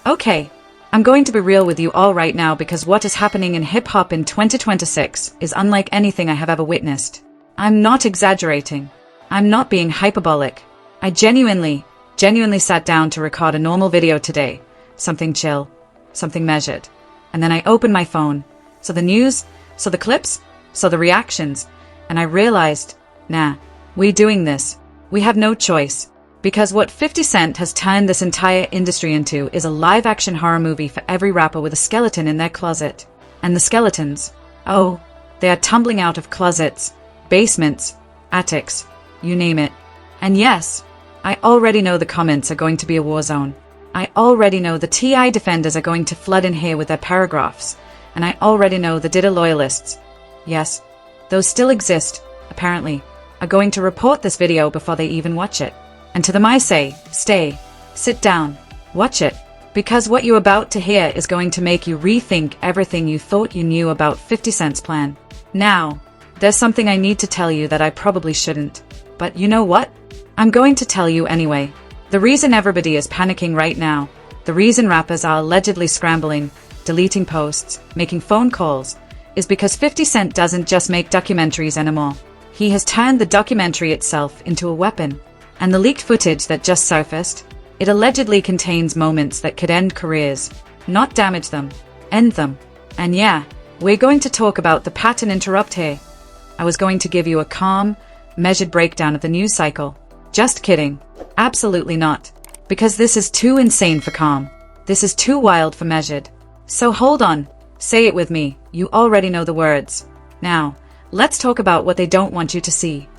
Okay, I'm going to be real with you all right now because what is happening in hip-hop in 2026 is unlike anything I have ever witnessed. I'm not exaggerating. I'm not being hyperbolic. I genuinely sat down to record a normal video today. Something chill, something measured. And then I opened my phone. So the news, so the clips, so the reactions. And I realized, nah, we doing this. We have no choice. Because what 50 Cent has turned this entire industry into is a live-action horror movie for every rapper with a skeleton in their closet. And the skeletons, oh, they are tumbling out of closets, basements, attics, you name it. And yes, I already know the comments are going to be a war zone. I already know the T.I defenders are going to flood in here with their paragraphs. And I already know the Diddy loyalists, yes, those still exist, apparently, are going to report this video before they even watch it. And to them I say, stay, sit down, watch it, because what you're about to hear is going to make you rethink everything you thought you knew about 50 Cent's plan. Now, there's something I need to tell you that I probably shouldn't. But you know what? I'm going to tell you anyway. The reason everybody is panicking right now, the reason rappers are allegedly scrambling, deleting posts, making phone calls, is because 50 Cent doesn't just make documentaries anymore. He has turned the documentary itself into a weapon. And the leaked footage that just surfaced, it allegedly contains moments that could end careers, not damage them, end them. And yeah, we're going to talk about the pattern interrupt here. I was going to give you a calm, measured breakdown of the news cycle. Just kidding. Absolutely not. Because this is too insane for calm. This is too wild for measured. So hold on. Say it with me. You already know the words. Now, let's talk about what they don't want you to see.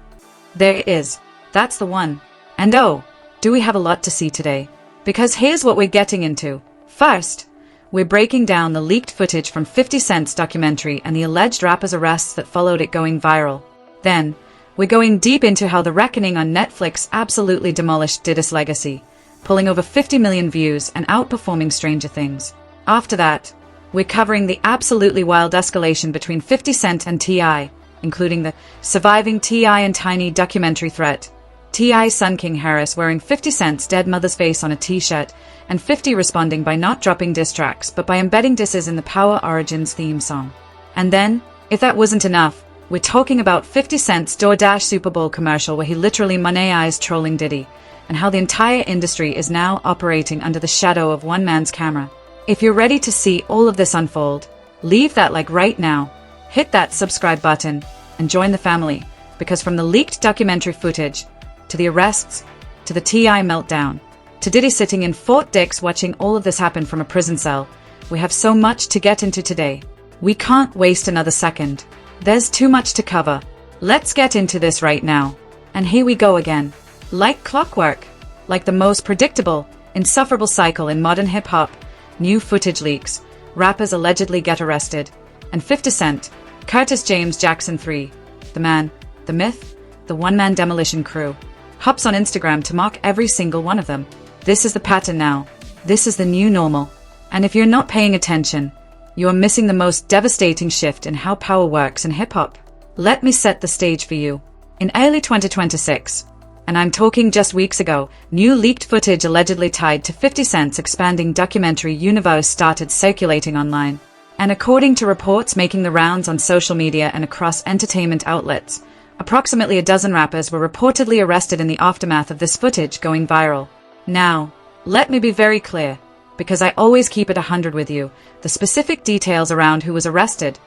There it is. That's the one. And oh, do we have a lot to see today? Because here's what we're getting into. First, we're breaking down the leaked footage from 50 Cent's documentary and the alleged rapper's arrests that followed it going viral. Then, we're going deep into how The Reckoning on Netflix absolutely demolished Diddy's legacy, pulling over 50 million views and outperforming Stranger Things. After that, we're covering the absolutely wild escalation between 50 Cent and T.I, including the Surviving T.I and Tiny documentary threat. T.I.'s son King Harris wearing 50 Cent's dead mother's face on a t-shirt, and 50 responding by not dropping diss tracks but by embedding disses in the Power Origins theme song. And then, if that wasn't enough, we're talking about 50 Cent's DoorDash Super Bowl commercial where he literally monetized trolling Diddy, and how the entire industry is now operating under the shadow of one man's camera. If you're ready to see all of this unfold, leave that like right now, hit that subscribe button, and join the family, because from the leaked documentary footage, to the arrests, to the T.I meltdown, to Diddy sitting in Fort Dix watching all of this happen from a prison cell, we have so much to get into today. We can't waste another second. There's too much to cover. Let's get into this right now. And here we go again. Like clockwork. Like the most predictable, insufferable cycle in modern hip-hop. New footage leaks. Rappers allegedly get arrested. And 50 Cent, Curtis James Jackson III, the man, the myth, the one-man demolition crew, hops on Instagram to mock every single one of them. This is the pattern now. This is the new normal. And if you're not paying attention, you are missing the most devastating shift in how power works in hip-hop. Let me set the stage for you. In early 2026, and I'm talking just weeks ago, new leaked footage allegedly tied to 50 Cent's expanding documentary universe started circulating online. And according to reports making the rounds on social media and across entertainment outlets, approximately a dozen rappers were reportedly arrested in the aftermath of this footage going viral. Now, let me be very clear, because I always keep it 100 with you, the specific details around who was arrested,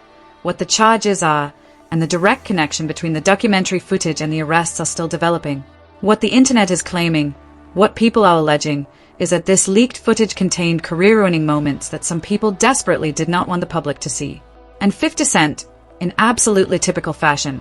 what the charges are, and the direct connection between the documentary footage and the arrests are still developing. What the internet is claiming, what people are alleging, is that this leaked footage contained career-ruining moments that some people desperately did not want the public to see. And 50 Cent, in absolutely typical fashion,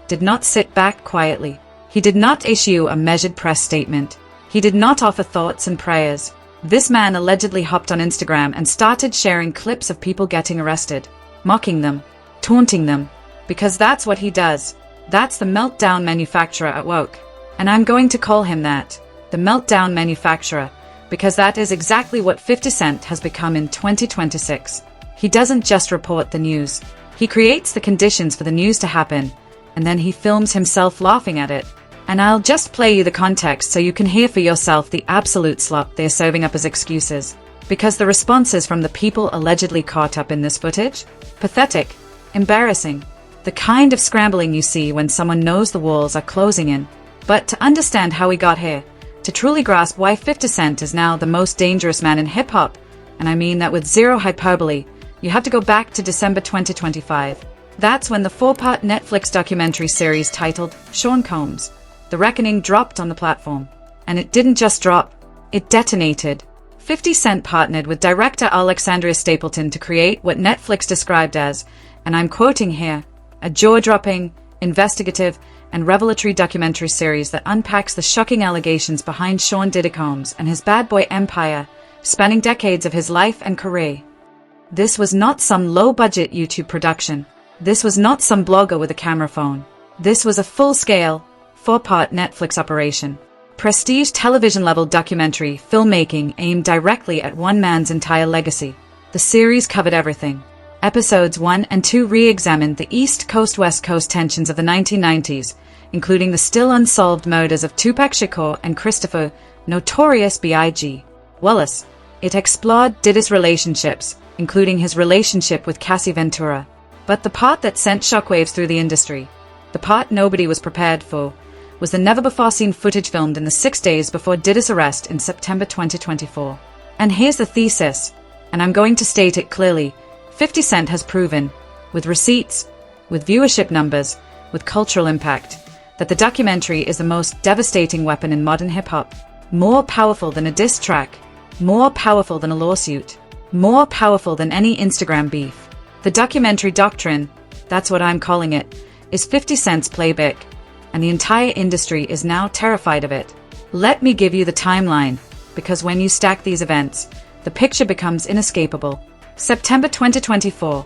did not sit back quietly. He did not issue a measured press statement. He did not offer thoughts and prayers. This man allegedly hopped on Instagram and started sharing clips of people getting arrested, mocking them, taunting them, because that's what he does. That's the meltdown manufacturer at woke. And I'm going to call him that, the meltdown manufacturer, because that is exactly what 50 Cent has become in 2026. He doesn't just report the news. He creates the conditions for the news to happen, and then he films himself laughing at it. And I'll just play you the context so you can hear for yourself the absolute slop they're serving up as excuses. Because the responses from the people allegedly caught up in this footage? Pathetic. Embarrassing. The kind of scrambling you see when someone knows the walls are closing in. But to understand how we got here, to truly grasp why 50 Cent is now the most dangerous man in hip-hop, and I mean that with zero hyperbole, you have to go back to December 2025. That's when the 4-part Netflix documentary series titled Sean Combs, The Reckoning dropped on the platform. And it didn't just drop, it detonated. 50 Cent partnered with director Alexandria Stapleton to create what Netflix described as, and I'm quoting here, a jaw-dropping, investigative, and revelatory documentary series that unpacks the shocking allegations behind Sean Diddy Combs and his bad boy empire, spanning decades of his life and career. This was not some low-budget YouTube production. This was not some blogger with a camera phone. This was a full-scale, 4-part Netflix operation. Prestige television-level documentary filmmaking aimed directly at one man's entire legacy. The series covered everything. Episodes 1 and 2 re-examined the East Coast-West Coast tensions of the 1990s, including the still unsolved murders of Tupac Shakur and Christopher Notorious B.I.G. Wallace. It explored Diddy's relationships, including his relationship with Cassie Ventura. But the part that sent shockwaves through the industry, the part nobody was prepared for, was the never-before-seen footage filmed in the 6 days before Diddy's arrest in September 2024. And here's the thesis, and I'm going to state it clearly. 50 Cent has proven, with receipts, with viewership numbers, with cultural impact, that the documentary is the most devastating weapon in modern hip-hop. More powerful than a diss track, more powerful than a lawsuit, more powerful than any Instagram beef. The documentary Doctrine, that's what I'm calling it, is 50 Cent's playbook, and the entire industry is now terrified of it. Let me give you the timeline, because when you stack these events, the picture becomes inescapable. September 2024.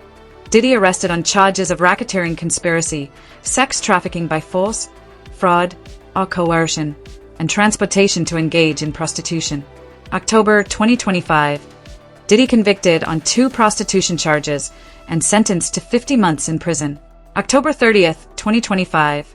Diddy arrested on charges of racketeering conspiracy, sex trafficking by force, fraud, or coercion, and transportation to engage in prostitution. October 2025. Diddy convicted on 2 prostitution charges and sentenced to 50 months in prison. October 30th, 2025.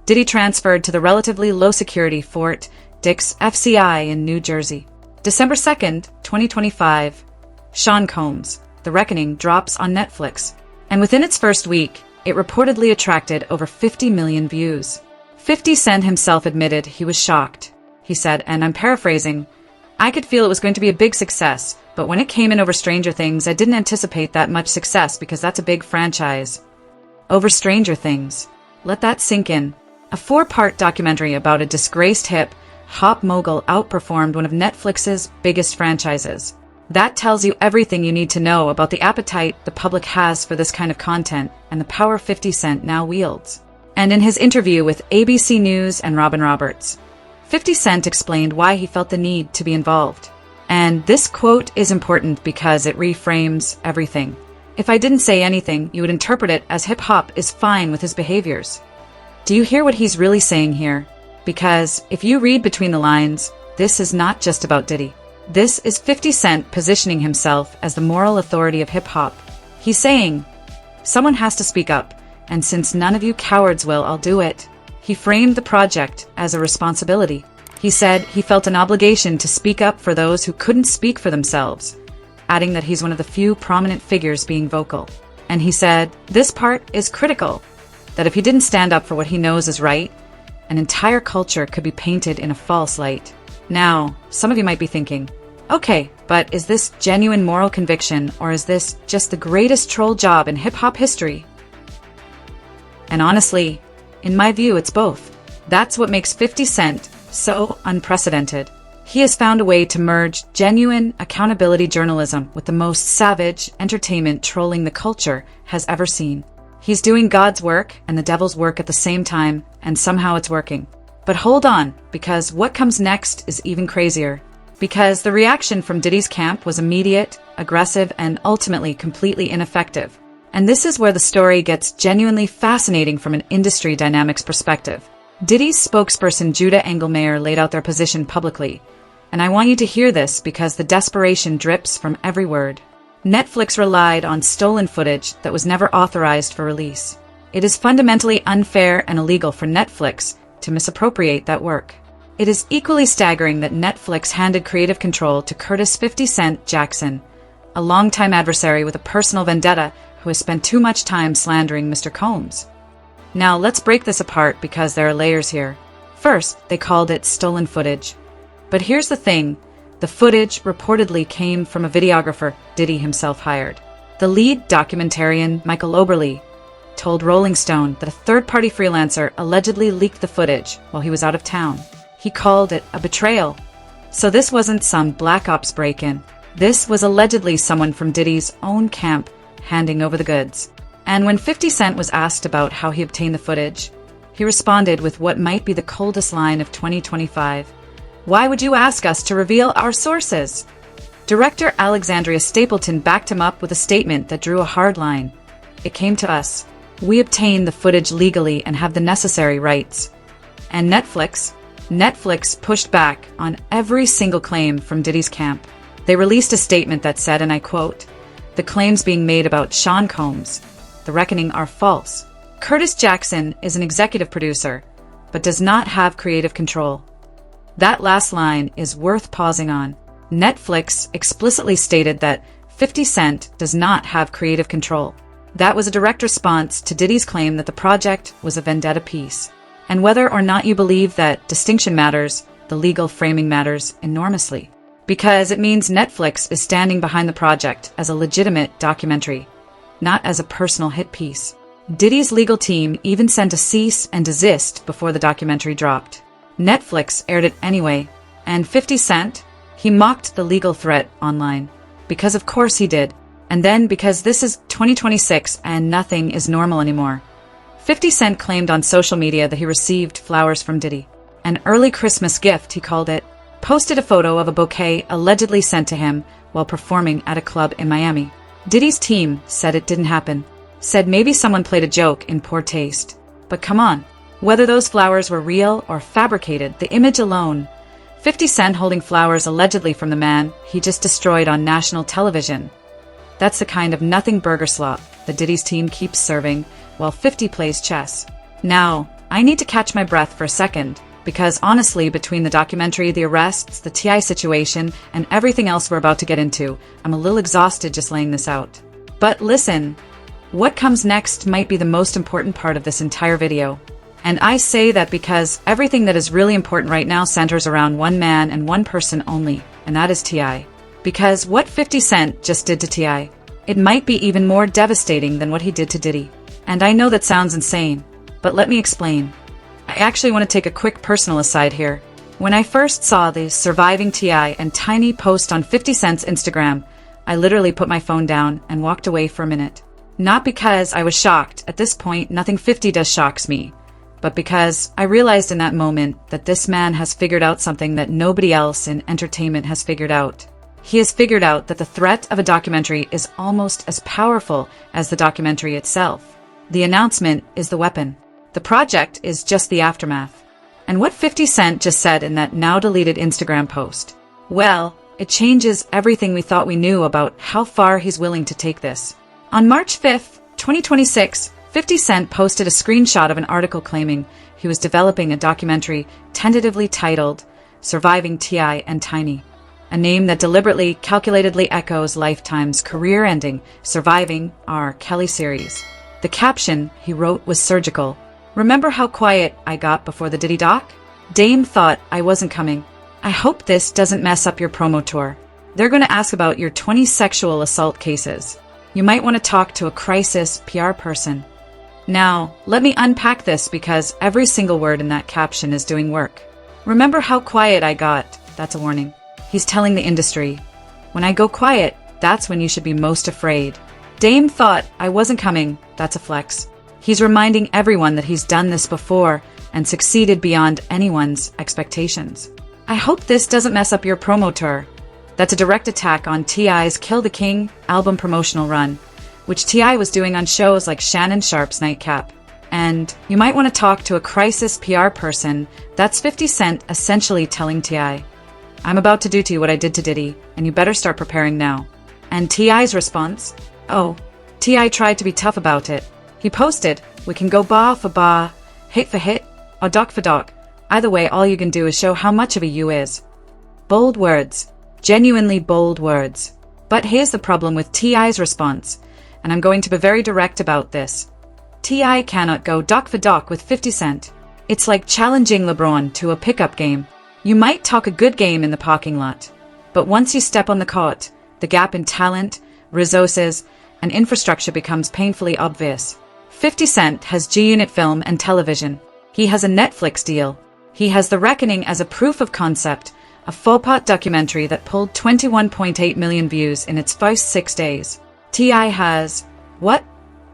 Diddy transferred to the relatively low-security Fort Dix FCI in New Jersey. December 2nd, 2025. Sean Combs, The Reckoning drops on Netflix. And within its first week, it reportedly attracted over 50 million views. 50 Cent himself admitted he was shocked. He said, and I'm paraphrasing, "I could feel it was going to be a big success, but when it came in over Stranger Things, I didn't anticipate that much success because that's a big franchise." Over Stranger Things. Let that sink in. A 4-part documentary about a disgraced hip-hop mogul outperformed one of Netflix's biggest franchises. That tells you everything you need to know about the appetite the public has for this kind of content and the power 50 Cent now wields. And in his interview with ABC News and Robin Roberts, 50 Cent explained why he felt the need to be involved. And this quote is important because it reframes everything. If I didn't say anything, you would interpret it as hip-hop is fine with his behaviors. Do you hear what he's really saying here? Because if you read between the lines, this is not just about Diddy. This is 50 Cent positioning himself as the moral authority of hip-hop. He's saying, someone has to speak up, and since none of you cowards will, I'll do it. He framed the project as a responsibility. He said he felt an obligation to speak up for those who couldn't speak for themselves, adding that he's one of the few prominent figures being vocal. And he said, this part is critical, that if he didn't stand up for what he knows is right, an entire culture could be painted in a false light. Now, some of you might be thinking, okay, but is this genuine moral conviction, or is this just the greatest troll job in hip-hop history? And honestly, in my view, it's both. That's what makes 50 Cent so unprecedented. He has found a way to merge genuine accountability journalism with the most savage entertainment trolling the culture has ever seen. He's doing God's work and the devil's work at the same time, and somehow it's working. But hold on, because what comes next is even crazier. Because the reaction from Diddy's camp was immediate, aggressive, and ultimately completely ineffective. And this is where the story gets genuinely fascinating from an industry dynamics perspective. Diddy's spokesperson Judah Engelmayer laid out their position publicly. And I want you to hear this because the desperation drips from every word. Netflix relied on stolen footage that was never authorized for release. It is fundamentally unfair and illegal for Netflix to misappropriate that work. It is equally staggering that Netflix handed creative control to Curtis 50 Cent Jackson, a longtime adversary with a personal vendetta who has spent too much time slandering Mr. Combs. Now let's break this apart because there are layers here. First, they called it stolen footage. But here's the thing, the footage reportedly came from a videographer Diddy himself hired. The lead documentarian, Michael Oberle, told Rolling Stone that a third-party freelancer allegedly leaked the footage while he was out of town. He called it a betrayal. So this wasn't some black ops break-in. This was allegedly someone from Diddy's own camp handing over the goods. And when 50 Cent was asked about how he obtained the footage, he responded with what might be the coldest line of 2025. Why would you ask us to reveal our sources? Director Alexandria Stapleton backed him up with a statement that drew a hard line. It came to us. We obtained the footage legally and have the necessary rights. And Netflix pushed back on every single claim from Diddy's camp. They released a statement that said, and I quote, "The claims being made about Sean Combs, the reckoning are false. Curtis Jackson is an executive producer, but does not have creative control." That last line is worth pausing on. Netflix explicitly stated that 50 Cent does not have creative control. That was a direct response to Diddy's claim that the project was a vendetta piece. And whether or not you believe that distinction matters, the legal framing matters enormously. Because it means Netflix is standing behind the project as a legitimate documentary, not as a personal hit piece. Diddy's legal team even sent a cease and desist before the documentary dropped. Netflix aired it anyway, and 50 Cent, he mocked the legal threat online. Because of course he did. And then because this is 2026 and nothing is normal anymore. 50 Cent claimed on social media that he received flowers from Diddy. An early Christmas gift, he called it. Posted a photo of a bouquet allegedly sent to him while performing at a club in Miami. Diddy's team said it didn't happen. Said maybe someone played a joke in poor taste. But come on. Whether those flowers were real or fabricated, the image alone. 50 Cent holding flowers allegedly from the man he just destroyed on national television. That's the kind of nothing burger slop that Diddy's team keeps serving while 50 plays chess. Now, I need to catch my breath for a second, because honestly, between the documentary, the arrests, the T.I situation, and everything else we're about to get into, I'm a little exhausted just laying this out. But listen, what comes next might be the most important part of this entire video. And I say that because everything that is really important right now centers around one man and one person only, and that is T.I. Because what 50 Cent just did to T.I., it might be even more devastating than what he did to Diddy. And I know that sounds insane, but let me explain. I actually want to take a quick personal aside here. When I first saw the Surviving T.I and Tiny post on 50 Cent's Instagram, I literally put my phone down and walked away for a minute. Not because I was shocked. At this point, nothing 50 does shocks me. But because I realized in that moment that this man has figured out something that nobody else in entertainment has figured out. He has figured out that the threat of a documentary is almost as powerful as the documentary itself. The announcement is the weapon. The project is just the aftermath. And what 50 Cent just said in that now deleted Instagram post, well, it changes everything we thought we knew about how far he's willing to take this. On March 5th, 2026, 50 Cent posted a screenshot of an article claiming he was developing a documentary tentatively titled Surviving T.I and Tiny, a name that deliberately, calculatedly echoes Lifetime's career-ending Surviving R. Kelly series. The caption he wrote was surgical. "Remember how quiet I got before the Diddy doc? Dame thought I wasn't coming. I hope this doesn't mess up your promo tour. They're going to ask about your 20 sexual assault cases. You might want to talk to a crisis PR person." Now, let me unpack this because every single word in that caption is doing work. Remember how quiet I got? That's a warning. He's telling the industry, when I go quiet, that's when you should be most afraid. Dame thought I wasn't coming. That's a flex. He's reminding everyone that he's done this before and succeeded beyond anyone's expectations. I hope this doesn't mess up your promo tour. That's a direct attack on T.I.'s Kill the King album promotional run, which T.I was doing on shows like Shannon Sharp's Nightcap. And you might want to talk to a crisis PR person. That's 50 Cent essentially telling T.I, I'm about to do to you what I did to Diddy, and you better start preparing now. And T.I.'s response? Oh, T.I tried to be tough about it. He posted, we can go bar for bar, hit for hit, or doc for doc, Either way, all you can do is show how much of a you is. Bold words. Genuinely bold words. But here's the problem with T.I.'s response, and I'm going to be very direct about this. T.I. cannot go doc for doc with 50 Cent. It's like challenging LeBron to a pickup game. You might talk a good game in the parking lot, but once you step on the court, the gap in talent, resources, and infrastructure becomes painfully obvious. 50 Cent has G-Unit film and television. He has a Netflix deal. He has The Reckoning as a proof of concept, a 4-part documentary that pulled 21.8 million views in its first 6 days. T.I. has, what?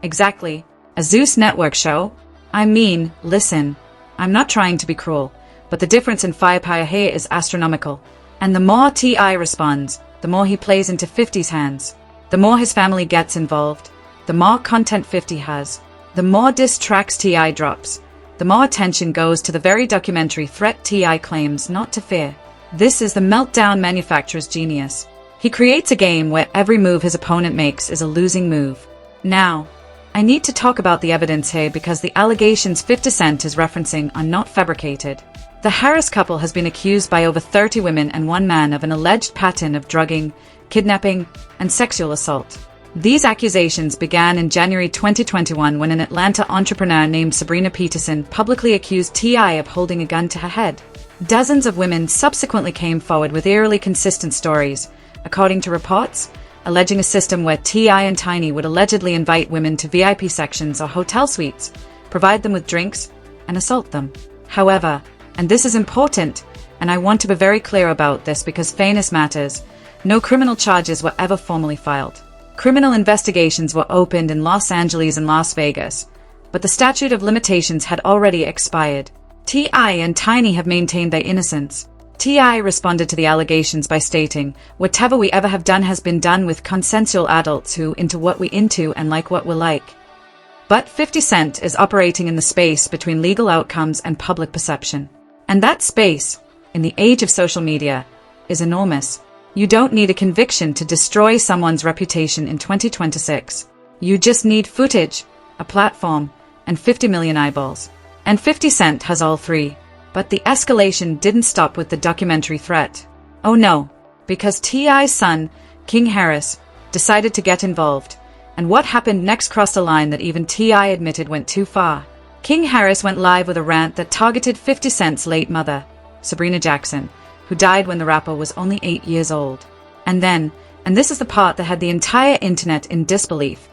Exactly. A Zeus Network show? I mean, listen. I'm not trying to be cruel, but the difference in firepower here is astronomical. And the more T.I. responds, the more he plays into 50's hands. The more his family gets involved, the more content 50 has. The more diss tracks T.I. drops, the more attention goes to the very documentary threat T.I. claims not to fear. This is the meltdown manufacturer's genius. He creates a game where every move his opponent makes is a losing move. Now, I need to talk about the evidence here because the allegations 50 Cent is referencing are not fabricated. The Harris couple has been accused by over 30 women and one man of an alleged pattern of drugging, kidnapping, and sexual assault. These accusations began in January 2021 when an Atlanta entrepreneur named Sabrina Peterson publicly accused T.I. of holding a gun to her head. Dozens of women subsequently came forward with eerily consistent stories, according to reports, alleging a system where T.I. and Tiny would allegedly invite women to VIP sections or hotel suites, provide them with drinks, and assault them. However, and this is important, and I want to be very clear about this because fairness matters, no criminal charges were ever formally filed. Criminal investigations were opened in Los Angeles and Las Vegas, but the statute of limitations had already expired. T.I. and Tiny have maintained their innocence. T.I. responded to the allegations by stating, "Whatever we ever have done has been done with consensual adults who into what we into and like what we like." But 50 Cent is operating in the space between legal outcomes and public perception. And that space, in the age of social media, is enormous. You don't need a conviction to destroy someone's reputation in 2026. You just need footage, a platform, and 50 million eyeballs. And 50 Cent has all three. But the escalation didn't stop with the documentary threat. Oh no, because T.I.'s son, King Harris, decided to get involved. And what happened next crossed a line that even T.I. admitted went too far. King Harris went live with a rant that targeted 50 Cent's late mother, Sabrina Jackson, who died when the rapper was only 8 years old. And then, and this is the part that had the entire internet in disbelief,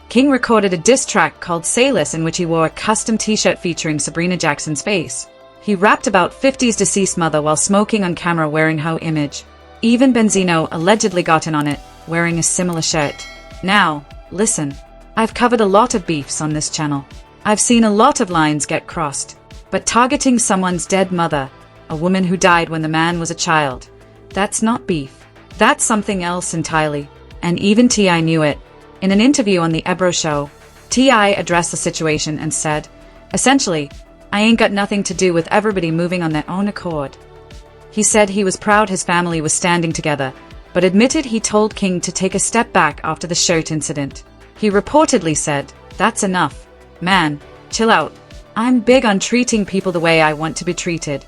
King recorded a diss track called Sailors in which he wore a custom t-shirt featuring Sabrina Jackson's face. He rapped about 50's deceased mother while smoking on camera wearing her image. Even Benzino allegedly got in on it, wearing a similar shirt. Now, listen, I've covered a lot of beefs on this channel. I've seen a lot of lines get crossed. But targeting someone's dead mother, a woman who died when the man was a child, that's not beef. That's something else entirely. And even T.I. knew it. In an interview on The Ebro Show, T.I. addressed the situation and said, essentially, "I ain't got nothing to do with everybody moving on their own accord." He said he was proud his family was standing together, but admitted he told King to take a step back after the shirt incident. He reportedly said, "That's enough. Man, chill out. I'm big on treating people the way I want to be treated."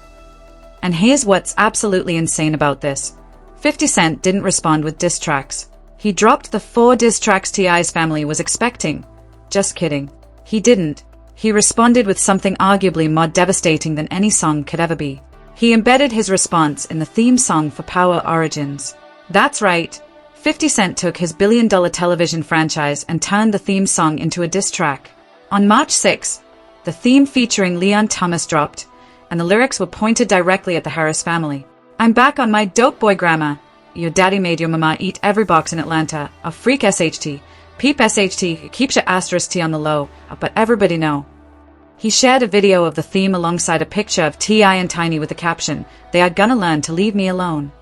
And here's what's absolutely insane about this. 50 Cent didn't respond with diss tracks. He dropped the 4 diss tracks T.I.'s family was expecting. Just kidding. He didn't. He responded with something arguably more devastating than any song could ever be. He embedded his response in the theme song for Power Origins. That's right. 50 Cent took his billion-dollar television franchise and turned the theme song into a diss track. On March 6, the theme featuring Leon Thomas dropped, and the lyrics were pointed directly at the Harris family. "I'm back on my dope boy grammar. Your daddy made your mama eat every box in Atlanta. A freak SHT. Peep SHT keeps your asterisk T on the low, but everybody know." He shared a video of the theme alongside a picture of T.I. and Tiny with the caption, "They are gonna learn to leave me alone."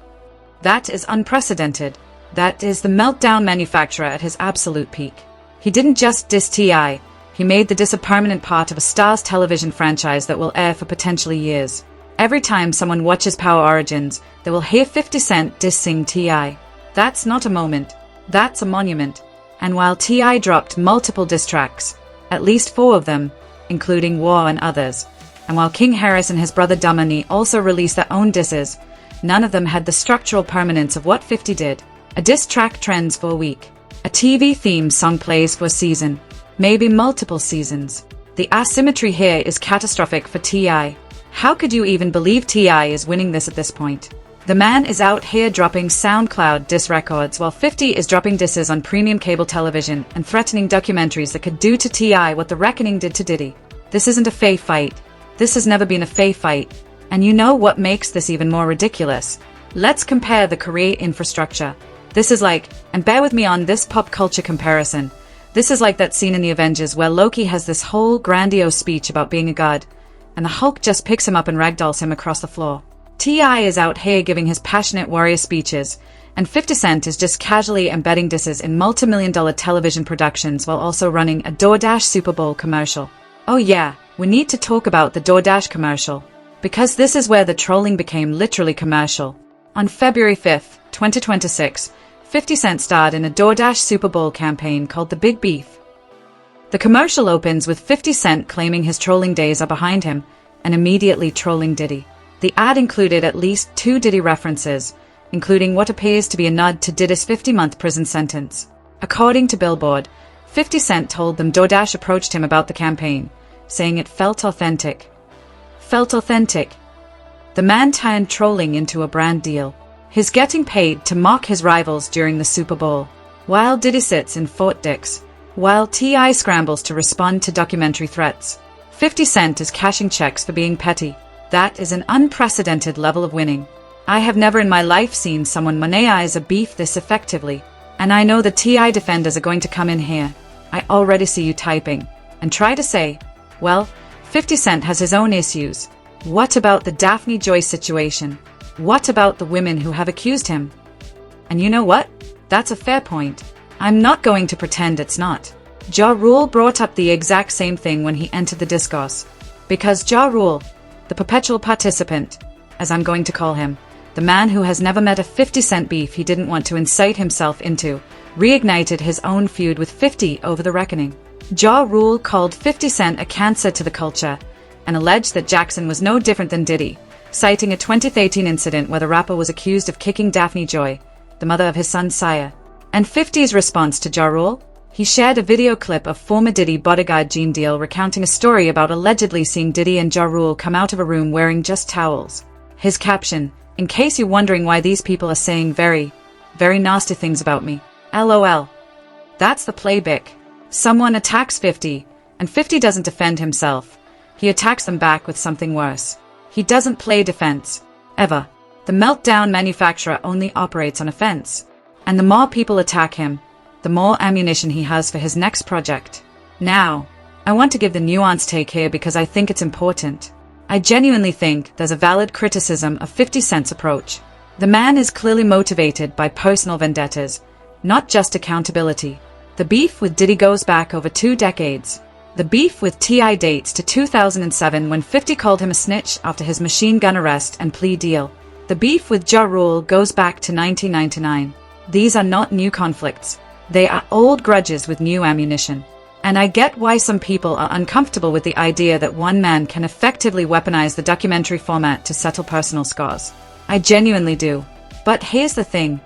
That is unprecedented. That is the meltdown manufacturer at his absolute peak. He didn't just diss T.I., he made the diss a permanent part of a Starz television franchise that will air for potentially years. Every time someone watches Power Origins, they will hear 50 Cent dissing T.I. That's not a moment. That's a monument. And while T.I. dropped multiple diss tracks, at least 4 of them, including War and others, And while King Harris and his brother Damani also released their own disses, none of them had the structural permanence of what 50 did. A diss track trends for a week. A TV theme song plays for a season. Maybe multiple seasons. The asymmetry here is catastrophic for T.I. How could you even believe T.I. is winning this at this point? The man is out here dropping SoundCloud diss records while 50 is dropping disses on premium cable television and threatening documentaries that could do to T.I. what The Reckoning did to Diddy. This isn't a fey fight. This has never been a fey fight. And you know what makes this even more ridiculous? Let's compare the career infrastructure. This is like, and bear with me on this pop culture comparison, this is like that scene in the Avengers where Loki has this whole grandiose speech about being a god, and the Hulk just picks him up and ragdolls him across the floor. T.I. is out here giving his passionate warrior speeches, and 50 Cent is just casually embedding disses in multi-million-dollar television productions while also running a DoorDash Super Bowl commercial. Oh yeah, we need to talk about the DoorDash commercial, because this is where the trolling became literally commercial. On February 5th, 2026, 50 Cent starred in a DoorDash Super Bowl campaign called The Big Beef. The commercial opens with 50 Cent claiming his trolling days are behind him, and immediately trolling Diddy. The ad included at least 2 Diddy references, including what appears to be a nod to Diddy's 50-month prison sentence. According to Billboard, 50 Cent told them DoorDash approached him about the campaign, saying it felt authentic. Felt authentic. The man turned trolling into a brand deal. He's getting paid to mock his rivals during the Super Bowl, while Diddy sits in Fort Dix, while T.I. scrambles to respond to documentary threats. 50 Cent is cashing checks for being petty. That is an unprecedented level of winning. I have never in my life seen someone monetize a beef this effectively, and I know the T.I. defenders are going to come in here. I already see you typing, and try to say, well, 50 Cent has his own issues. What about the Daphne Joy situation? What about the women who have accused him? And you know what? That's a fair point. I'm not going to pretend it's not. Ja Rule brought up the exact same thing when he entered the discourse. Because Ja Rule, the perpetual participant, as I'm going to call him, the man who has never met a 50 Cent beef he didn't want to incite himself into, reignited his own feud with 50 over The Reckoning. Ja Rule called 50 Cent a cancer to the culture, and alleged that Jackson was no different than Diddy, citing a 2013 incident where the rapper was accused of kicking Daphne Joy, the mother of his son Sire. And 50's response to Ja Rule? He shared a video clip of former Diddy bodyguard Gene Deal recounting a story about allegedly seeing Diddy and Ja Rule come out of a room wearing just towels. His caption, in case you're wondering why these people are saying very, very nasty things about me. LOL. That's the playbook. Someone attacks 50, and 50 doesn't defend himself. He attacks them back with something worse. He doesn't play defense. Ever. The meltdown manufacturer only operates on offense. And the more people attack him, the more ammunition he has for his next project. Now, I want to give the nuanced take here because I think it's important. I genuinely think there's a valid criticism of 50 Cent's approach. The man is clearly motivated by personal vendettas, not just accountability. The beef with Diddy goes back over 2 decades. The beef with T.I. dates to 2007 when 50 called him a snitch after his machine gun arrest and plea deal. The beef with Ja Rule goes back to 1999. These are not new conflicts. They are old grudges with new ammunition. And I get why some people are uncomfortable with the idea that one man can effectively weaponize the documentary format to settle personal scores. I genuinely do. But here's the thing.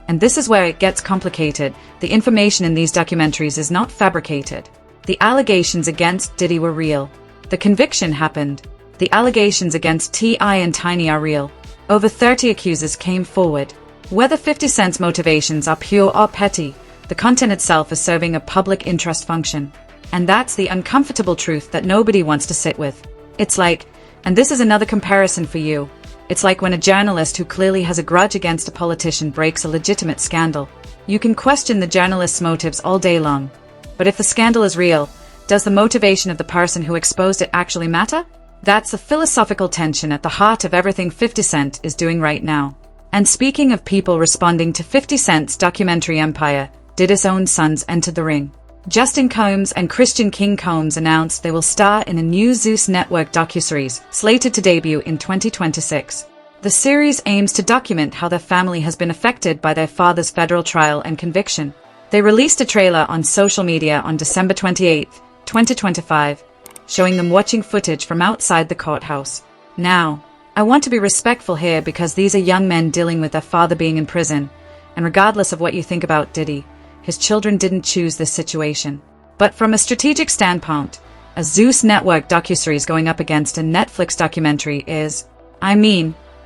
And this is where it gets complicated. The information in these documentaries is not fabricated. The allegations against Diddy were real. The conviction happened. The allegations against T.I. and Tiny are real. Over 30 accusers came forward. Whether 50 Cent's motivations are pure or petty, the content itself is serving a public interest function. And that's the uncomfortable truth that nobody wants to sit with. It's like, and this is another comparison for you, it's like when a journalist who clearly has a grudge against a politician breaks a legitimate scandal. You can question the journalist's motives all day long. But if the scandal is real, does the motivation of the person who exposed it actually matter? That's the philosophical tension at the heart of everything 50 Cent is doing right now. And speaking of people responding to 50 Cent's documentary empire, Diddy's own sons entered the ring. Justin Combs and Christian King Combs announced they will star in a new Zeus Network docuseries, slated to debut in 2026. The series aims to document how their family has been affected by their father's federal trial and conviction. They released a trailer on social media on December 28, 2025, showing them watching footage from outside the courthouse. Now, I want to be respectful here because these are young men dealing with their father being in prison, and regardless of what you think about Diddy, his children didn't choose this situation. But from a strategic standpoint, a Zeus Network docuseries going up against a Netflix documentary is,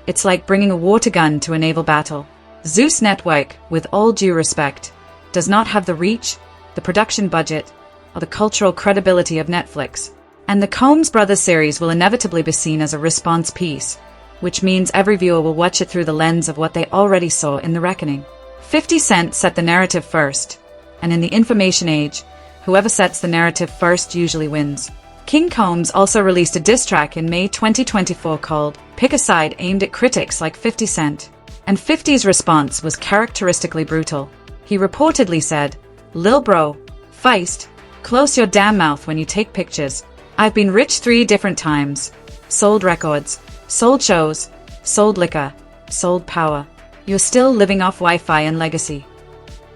it's like bringing a water gun to a naval battle. Zeus Network, with all due respect, does not have the reach, the production budget, or the cultural credibility of Netflix. And the Combs Brothers series will inevitably be seen as a response piece, which means every viewer will watch it through the lens of what they already saw in The Reckoning. 50 Cent set the narrative first, and in the information age, whoever sets the narrative first usually wins. King Combs also released a diss track in May 2024 called Pick a Side, aimed at critics like 50 Cent. And 50's response was characteristically brutal. He reportedly said, "Lil bro, feist, close your damn mouth when you take pictures. I've been rich 3 different times. Sold records, sold shows, sold liquor, sold power. You're still living off Wi-Fi and legacy."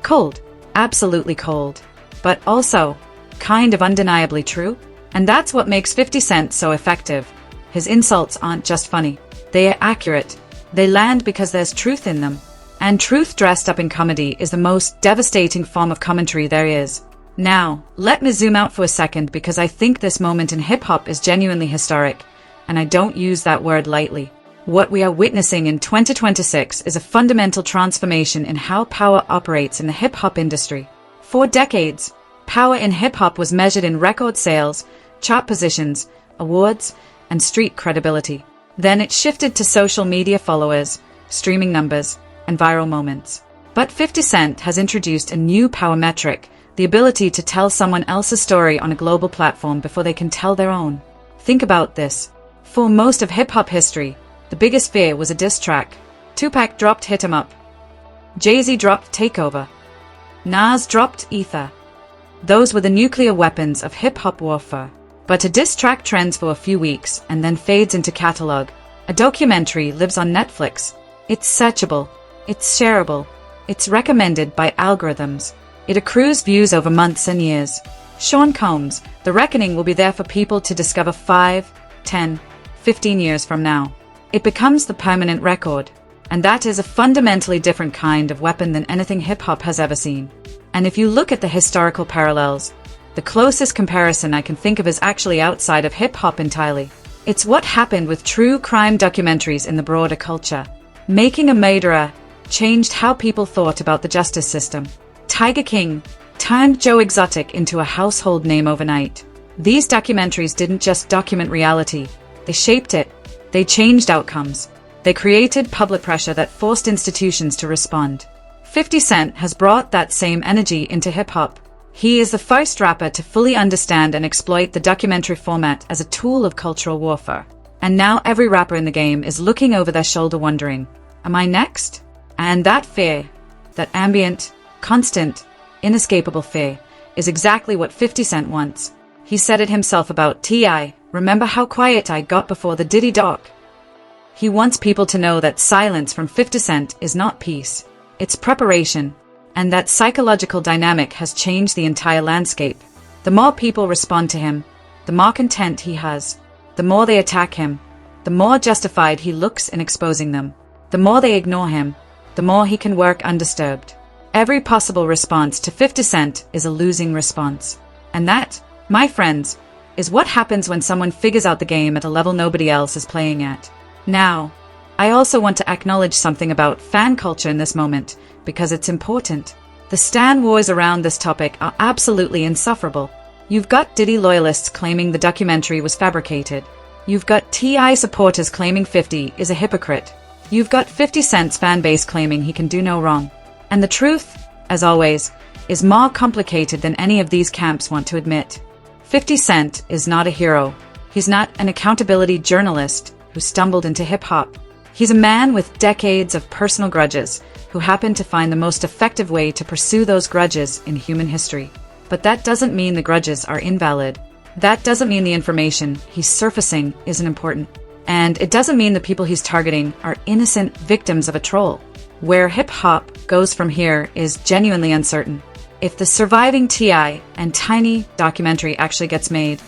Cold, absolutely cold, but also kind of undeniably true. And that's what makes 50 Cent so effective. His insults aren't just funny. They are accurate. They land because there's truth in them. And truth dressed up in comedy is the most devastating form of commentary there is. Now, let me zoom out for a second because I think this moment in hip-hop is genuinely historic, and I don't use that word lightly. What we are witnessing in 2026 is a fundamental transformation in how power operates in the hip-hop industry. For decades, power in hip-hop was measured in record sales, chart positions, awards, and street credibility. Then it shifted to social media followers, streaming numbers, and viral moments. But 50 Cent has introduced a new power metric, the ability to tell someone else's story on a global platform before they can tell their own. Think about this. For most of hip-hop history, the biggest fear was a diss track. Tupac dropped Hit 'Em Up. Jay-Z dropped Takeover. Nas dropped Ether. Those were the nuclear weapons of hip-hop warfare. But a diss track trends for a few weeks and then fades into catalog. A documentary lives on Netflix. It's searchable. It's shareable. It's recommended by algorithms. It accrues views over months and years. Sean Combs, The Reckoning will be there for people to discover 5, 10, 15 years from now. It becomes the permanent record. And that is a fundamentally different kind of weapon than anything hip-hop has ever seen. And if you look at the historical parallels, the closest comparison I can think of is actually outside of hip-hop entirely. It's what happened with true crime documentaries in the broader culture. Making a Murderer changed how people thought about the justice system. Tiger King turned Joe Exotic into a household name overnight. These documentaries didn't just document reality, they shaped it. They changed outcomes. They created public pressure that forced institutions to respond. 50 Cent has brought that same energy into hip-hop. He is the first rapper to fully understand and exploit the documentary format as a tool of cultural warfare. And now every rapper in the game is looking over their shoulder wondering, am I next? And that fear, that ambient, constant, inescapable fear, is exactly what 50 Cent wants. He said it himself about T.I, "Remember how quiet I got before the Diddy doc?" He wants people to know that silence from 50 Cent is not peace, it's preparation. And that psychological dynamic has changed the entire landscape. The more people respond to him, the more content he has. The more they attack him, the more justified he looks in exposing them. The more they ignore him, the more he can work undisturbed. Every possible response to 50 Cent is a losing response. And that, my friends, is what happens when someone figures out the game at a level nobody else is playing at. Now, I also want to acknowledge something about fan culture in this moment, because it's important. The stan wars around this topic are absolutely insufferable. You've got Diddy loyalists claiming the documentary was fabricated. You've got T.I supporters claiming 50 is a hypocrite. You've got 50 Cent's fan base claiming he can do no wrong. And the truth, as always, is more complicated than any of these camps want to admit. 50 Cent is not a hero. He's not an accountability journalist who stumbled into hip-hop. He's a man with decades of personal grudges who happened to find the most effective way to pursue those grudges in human history. But that doesn't mean the grudges are invalid. That doesn't mean the information he's surfacing isn't important. And it doesn't mean the people he's targeting are innocent victims of a troll. Where hip-hop goes from here is genuinely uncertain. If the Surviving T.I and Tiny documentary actually gets made,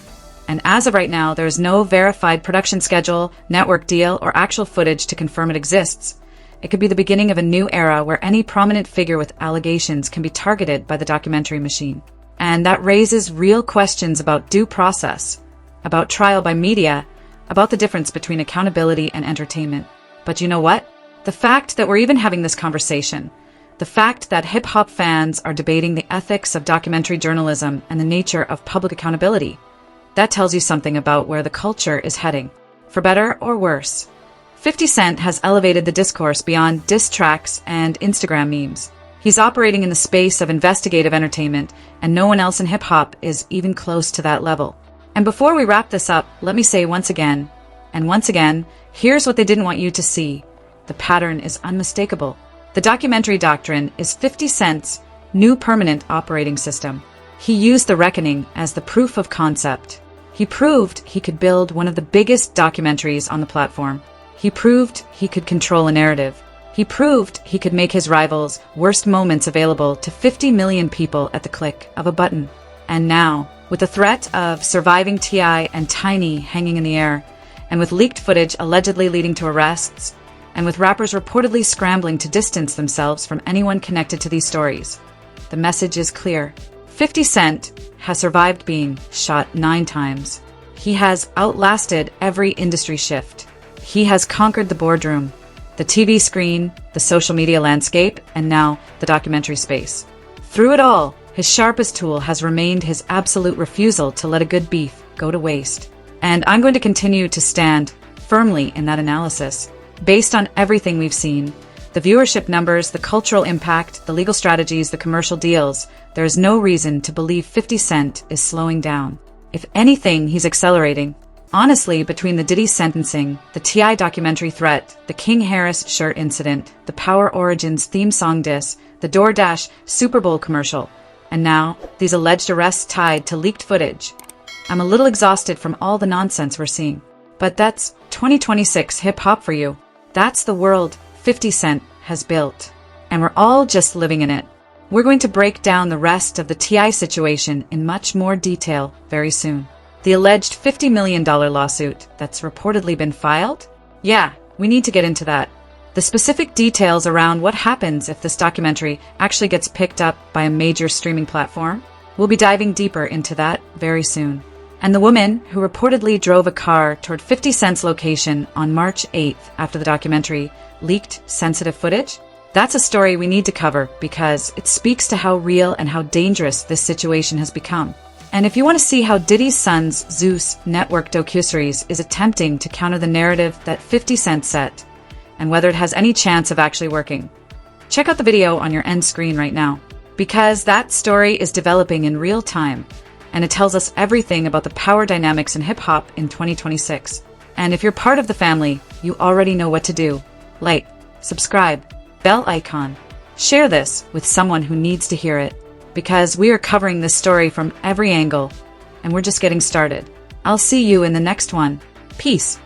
And as of right now, there is no verified production schedule, network deal, or actual footage to confirm it exists. It could be the beginning of a new era where any prominent figure with allegations can be targeted by the documentary machine. And that raises real questions about due process, about trial by media, about the difference between accountability and entertainment. But you know what? The fact that we're even having this conversation, the fact that hip-hop fans are debating the ethics of documentary journalism and the nature of public accountability, that tells you something about where the culture is heading, for better or worse. 50 Cent has elevated the discourse beyond diss tracks and Instagram memes. He's operating in the space of investigative entertainment, and no one else in hip-hop is even close to that level. And before we wrap this up, let me say once again, here's what they didn't want you to see. The pattern is unmistakable. The documentary Doctrine is 50 Cent's new permanent operating system. He used The Reckoning as the proof of concept. He proved he could build one of the biggest documentaries on the platform. He proved he could control a narrative. He proved he could make his rivals' worst moments available to 50 million people at the click of a button. And now, with the threat of Surviving T.I and Tiny hanging in the air, and with leaked footage allegedly leading to arrests, and with rappers reportedly scrambling to distance themselves from anyone connected to these stories, the message is clear. 50 Cent has survived being shot 9 times. He has outlasted every industry shift. He has conquered the boardroom, the TV screen, the social media landscape, and now the documentary space. Through it all, his sharpest tool has remained his absolute refusal to let a good beef go to waste. And I'm going to continue to stand firmly in that analysis. Based on everything we've seen, the viewership numbers, the cultural impact, the legal strategies, the commercial deals, there is no reason to believe 50 Cent is slowing down. If anything, he's accelerating. Honestly, between the Diddy sentencing, the T.I documentary threat, the King Harris shirt incident, the Power Origins theme song diss, the DoorDash Super Bowl commercial, and now these alleged arrests tied to leaked footage, I'm a little exhausted from all the nonsense we're seeing. But that's 2026 hip-hop for you. That's the world 50 Cent has built. And we're all just living in it. We're going to break down the rest of the T.I situation in much more detail very soon. The alleged $50 million lawsuit that's reportedly been filed? Yeah, we need to get into that. The specific details around what happens if this documentary actually gets picked up by a major streaming platform? We'll be diving deeper into that very soon. And the woman who reportedly drove a car toward 50 Cent's location on March 8th after the documentary leaked sensitive footage? That's a story we need to cover because it speaks to how real and how dangerous this situation has become. And if you want to see how Diddy's son's Zeus network docuseries is attempting to counter the narrative that 50 Cent set, and whether it has any chance of actually working, check out the video on your end screen right now. Because that story is developing in real time, and it tells us everything about the power dynamics in hip-hop in 2026. And if you're part of the family, you already know what to do. Like, subscribe, bell icon, share this with someone who needs to hear it. Because we are covering this story from every angle, and we're just getting started. I'll see you in the next one. Peace.